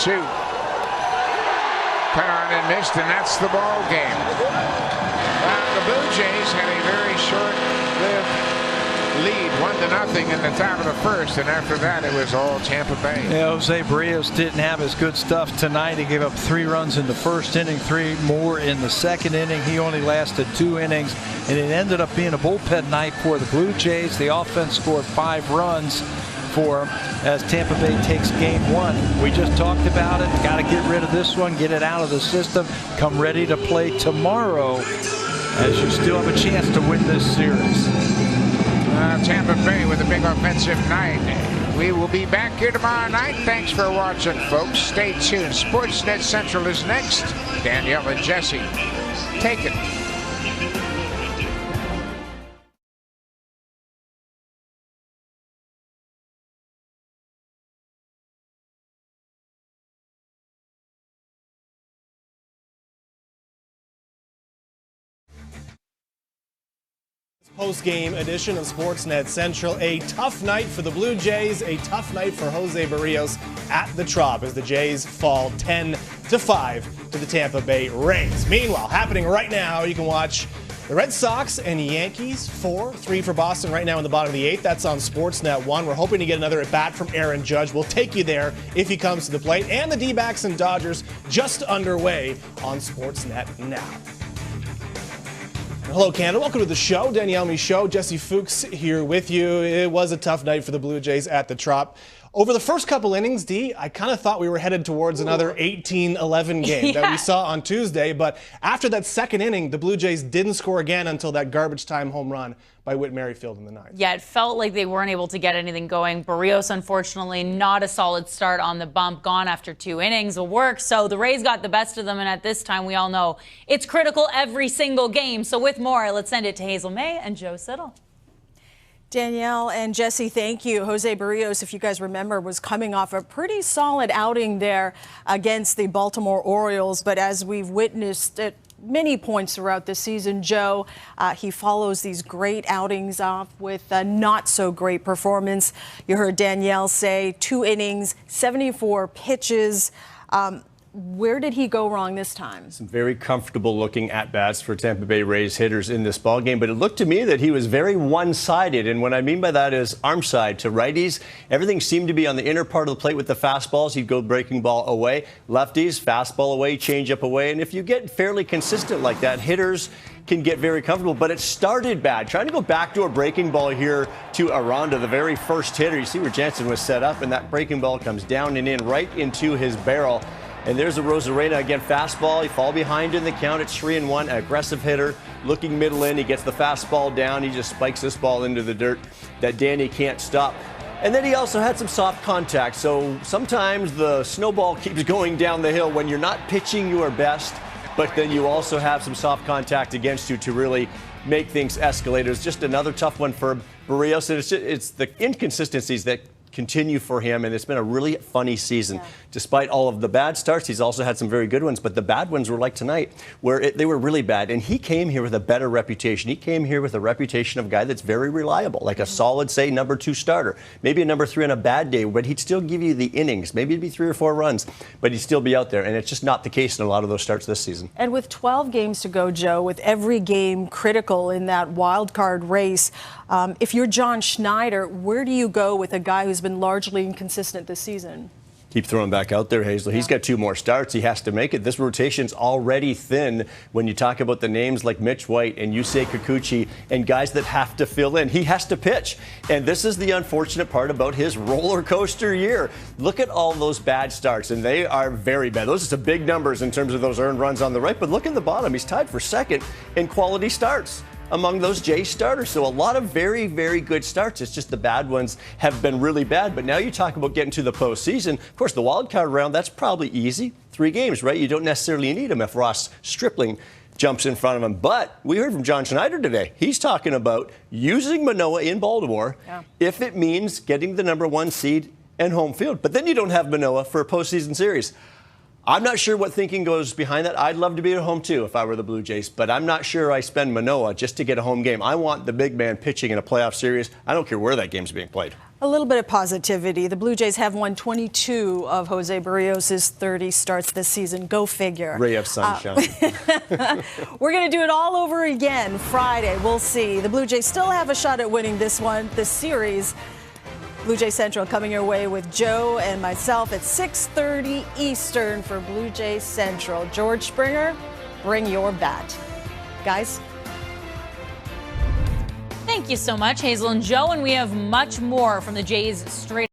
2. Cut on and missed, and that's the ball game. The Blue Jays had a very short-lived lead, 1-0 in the top of the first, and after that it was all Tampa Bay. Yeah, Jose Barrios didn't have his good stuff tonight. He gave up 3 runs in the first inning, 3 more in the second inning. He only lasted 2 innings, and it ended up being a bullpen night for the Blue Jays. The offense scored 5 runs for him as Tampa Bay takes game 1. We just talked about it. Got to get rid of this one, get it out of the system, come ready to play tomorrow as you still have a chance to win this series. Tampa Bay with a big offensive night. We will be back here tomorrow night. Thanks for watching, folks. Stay tuned. Sportsnet Central is next. Danielle and Jesse, take it. Post-game edition of Sportsnet Central. A tough night for the Blue Jays, a tough night for Jose Barrios at the Trop as the Jays fall 10-5 to the Tampa Bay Rays. Meanwhile, happening right now, you can watch the Red Sox and Yankees 4-3 for Boston right now in the bottom of the 8th. That's on Sportsnet 1. We're hoping to get another at-bat from Aaron Judge. We'll take you there if he comes to the plate. And the D-backs and Dodgers just underway on Sportsnet now. Hello, Canada. Welcome to the show. Danielle Michaud, Jesse Fuchs here with you. It was a tough night for the Blue Jays at the Trop. Over the first couple innings, D, I kind of thought we were headed towards another 18-11 game that we saw on Tuesday. But after that second inning, the Blue Jays didn't score again until that garbage time home run by Whit Merrifield in the 9th. Yeah, it felt like they weren't able to get anything going. Barrios, unfortunately, not a solid start on the bump, gone after 2 innings of work. So the Rays got the best of them, and at this time, we all know it's critical every single game. So with more, let's send it to Hazel May and Joe Siddle. Danielle and Jesse, thank you. Jose Barrios, if you guys remember, was coming off a pretty solid outing there against the Baltimore Orioles. But as we've witnessed at many points throughout the season, Joe, he follows these great outings off with a not-so-great performance. You heard Danielle say 2 innings, 74 pitches. Where did he go wrong this time? Some very comfortable looking at-bats for Tampa Bay Rays hitters in this ballgame, but it looked to me that he was very one-sided, and what I mean by that is arm side to righties. Everything seemed to be on the inner part of the plate with the fastballs. He'd go breaking ball away. Lefties, fastball away, changeup away, and if you get fairly consistent like that, hitters can get very comfortable, but it started bad. Trying to go back to a breaking ball here to Aranda, the very first hitter. You see where Jansen was set up, and that breaking ball comes down and in right into his barrel. And there's a Rosarena again, fastball. He fall behind in the count. It's 3-1. An aggressive hitter, looking middle in. He gets the fastball down. He just spikes this ball into the dirt that Danny can't stop. And then he also had some soft contact. So sometimes the snowball keeps going down the hill when you're not pitching your best, but then you also have some soft contact against you to really make things escalate. It was just another tough one for Barrios. It's the inconsistencies that continue for him, and it's been a really funny season. Yeah. Despite all of the bad starts, he's also had some very good ones, but the bad ones were like tonight, where they were really bad, and he came here with a better reputation. He came here with a reputation of a guy that's very reliable, like a solid, say, number 2 starter, maybe a number 3 on a bad day, but he'd still give you the innings. Maybe it'd be 3 or 4 runs, but he'd still be out there, and it's just not the case in a lot of those starts this season. And with 12 games to go, Joe, with every game critical in that wild card race, if you're John Schneider, where do you go with a guy who's been largely inconsistent this season? Keep throwing back out there, Hazel. Yeah. He's got 2 more starts. He has to make it. This rotation's already thin when you talk about the names like Mitch White and Yusei Kikuchi and guys that have to fill in. He has to pitch. And this is the unfortunate part about his roller coaster year. Look at all those bad starts, and they are very bad. Those are some big numbers in terms of those earned runs on the right, but look in the bottom. He's tied for second in quality starts among those Jays starters. So a lot of very, very good starts. It's just the bad ones have been really bad. But now you talk about getting to the postseason. Of course, the wild card round, that's probably easy. 3 games, right? You don't necessarily need him if Ross Stripling jumps in front of him. But we heard from John Schneider today. He's talking about using Manoah in Baltimore if it means getting the number 1 seed and home field. But then you don't have Manoah for a postseason series. I'm not sure what thinking goes behind that. I'd love to be at home too if I were the Blue Jays, but I'm not sure I spend Manoah just to get a home game. I want the big man pitching in a playoff series. I don't care where that game's being played. A little bit of positivity. The Blue Jays have won 22 of Jose Barrios' 30 starts this season. Go figure. Ray of sunshine. We're going to do it all over again Friday. We'll see. The Blue Jays still have a shot at winning this series. Blue Jay Central coming your way with Joe and myself at 6:30 Eastern for Blue Jay Central. George Springer, bring your bat. Guys? Thank you so much, Hazel and Joe, and we have much more from the Jays straight